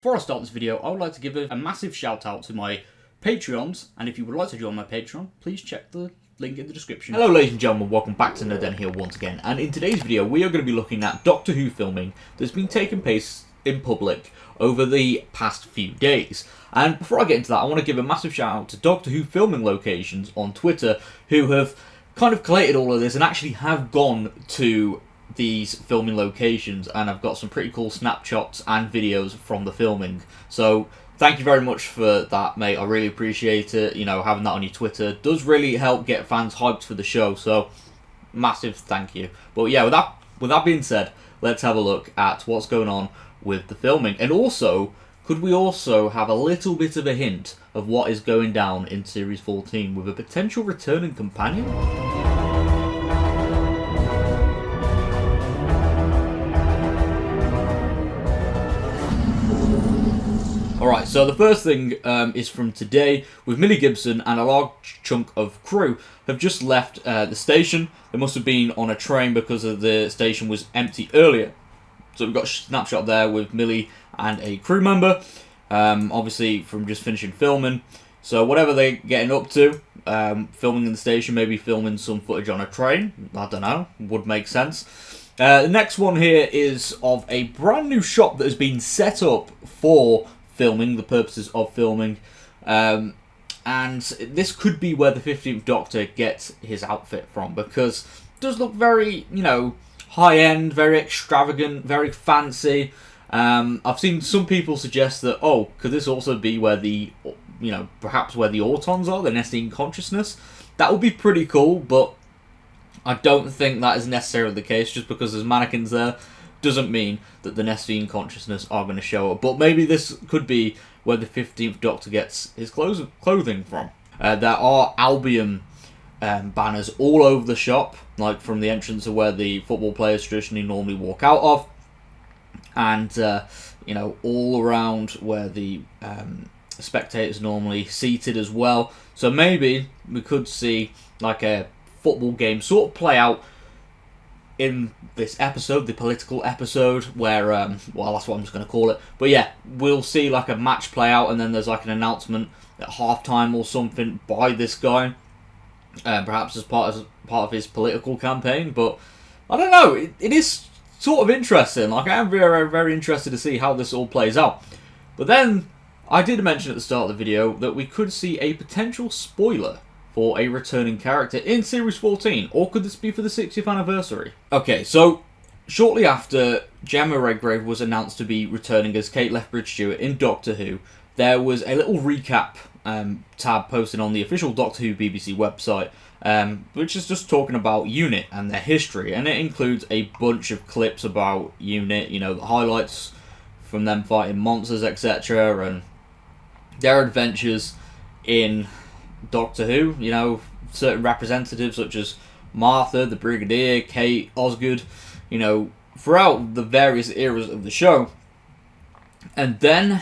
Before I start this video, I would like to give a massive shout out to my Patreons, and if you would like to join my Patreon, please check the link in the description. Hello ladies and gentlemen, welcome back to Nerden here once again, and in today's video we are going to be looking at Doctor Who filming that's been taking place in public over the past few days. And before I get into that, I want to give a massive shout out to Doctor Who filming locations on Twitter who have kind of collated all of this and actually have gone to these filming locations, and I've got some pretty cool snapshots and videos from the filming. So thank you very much for that, mate. I really appreciate it. You know, having that on your Twitter does really help get fans hyped for the show, so massive thank you. But yeah, with that being said, let's have a look at what's going on with the filming, and also could we also have a little bit of a hint of what is going down in Series 14 with a potential returning companion? Alright, so the first thing is from today, with Millie Gibson and a large chunk of crew have just left the station. They must have been on a train because the station was empty earlier. So we've got a snapshot there with Millie and a crew member, obviously from just finishing filming. So whatever they're getting up to, filming in the station, maybe filming some footage on a train, I don't know, would make sense. The next one here is of a brand new shop that has been set up for filming, the purposes of filming, and this could be where the 15th Doctor gets his outfit from, because it does look very, you know, high-end, very extravagant, very fancy. I've seen some people suggest that, oh, could this also be where the, you know, perhaps where the Autons are, the Nestine consciousness? That would be pretty cool, but I don't think that is necessarily the case. Just because there's mannequins there doesn't mean that the Nestine consciousness are going to show up. But maybe this could be where the 15th Doctor gets his clothing from. There are Albion banners all over the shop, like from the entrance of where the football players traditionally normally walk out of, and you know, all around where the spectators normally seated as well. So maybe we could see like a football game sort of play out in this episode, the political episode, where, well, that's what I'm just going to call it. But yeah, we'll see like a match play out, and then there's like an announcement at halftime or something by this guy, perhaps as part of his political campaign. But I don't know, it is sort of interesting. Like, I am very, very interested to see how this all plays out. But then, I did mention at the start of the video that we could see a potential spoiler for a returning character in Series 14, or could this be for the 60th anniversary? Okay, so shortly after Gemma Redgrave was announced to be returning as Kate Lethbridge-Stewart in Doctor Who, there was a little recap tab posted on the official Doctor Who BBC website, which is just talking about UNIT and their history, and it includes a bunch of clips about UNIT, you know, the highlights from them fighting monsters, etc., and their adventures in Doctor Who, you know, certain representatives such as Martha, the Brigadier, Kate, Osgood, you know, throughout the various eras of the show. And then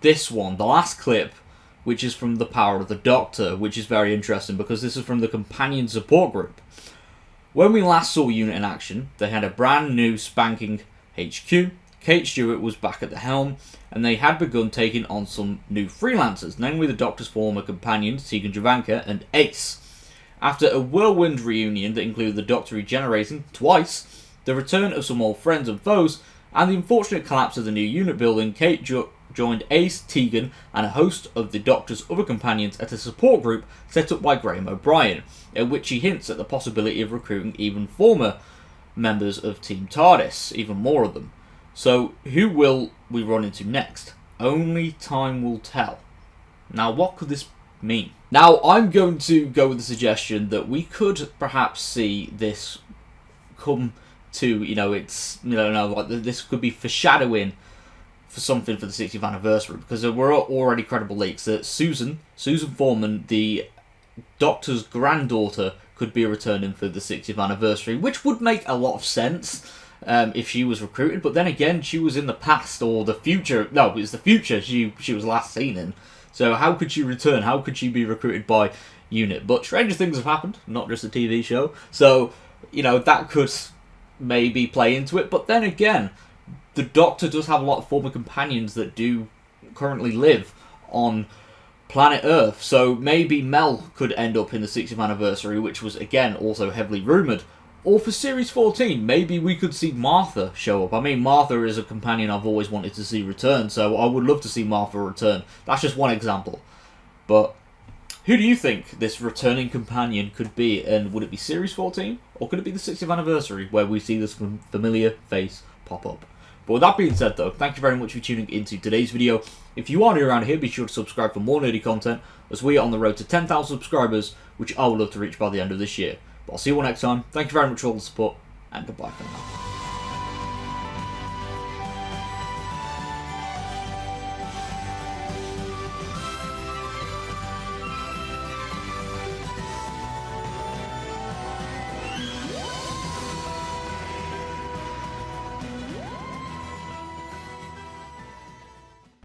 this one, the last clip, which is from The Power of the Doctor, which is very interesting because this is from the Companion Support Group. When we last saw UNIT in action, they had a brand new spanking HQ. Kate Stewart was back at the helm, and they had begun taking on some new freelancers, namely the Doctor's former companions, Tegan Javanka and Ace. After a whirlwind reunion that included the Doctor regenerating twice, the return of some old friends and foes, and the unfortunate collapse of the new unit building, Kate joined Ace, Tegan, and a host of the Doctor's other companions at a support group set up by Graham O'Brien, in which he hints at the possibility of recruiting even former members of Team TARDIS, even more of them. So, who will we run into next? Only time will tell. Now, what could this mean? Now, I'm going to go with the suggestion that we could perhaps see this come to, you know, it's, you know, like this could be foreshadowing for something for the 60th anniversary, because there were already credible leaks that Susan Foreman, the Doctor's granddaughter, could be returning for the 60th anniversary, which would make a lot of sense. If she was recruited, but then again, she was in the past or the future. No, it was the future she was last seen in. So how could she return? How could she be recruited by UNIT? But stranger things have happened, not just a TV show. So, you know, that could maybe play into it. But then again, the Doctor does have a lot of former companions that do currently live on planet Earth, so maybe Mel could end up in the 60th anniversary, which was again also heavily rumoured. Or for Series 14, maybe we could see Martha show up. I mean, Martha is a companion I've always wanted to see return, so I would love to see Martha return. That's just one example. But who do you think this returning companion could be? And would it be Series 14? Or could it be the 60th anniversary where we see this familiar face pop up? But with that being said though, thank you very much for tuning into today's video. If you are new around here, be sure to subscribe for more nerdy content, as we are on the road to 10,000 subscribers, which I would love to reach by the end of this year. But I'll see you all next time. Thank you very much for all the support, and goodbye for now.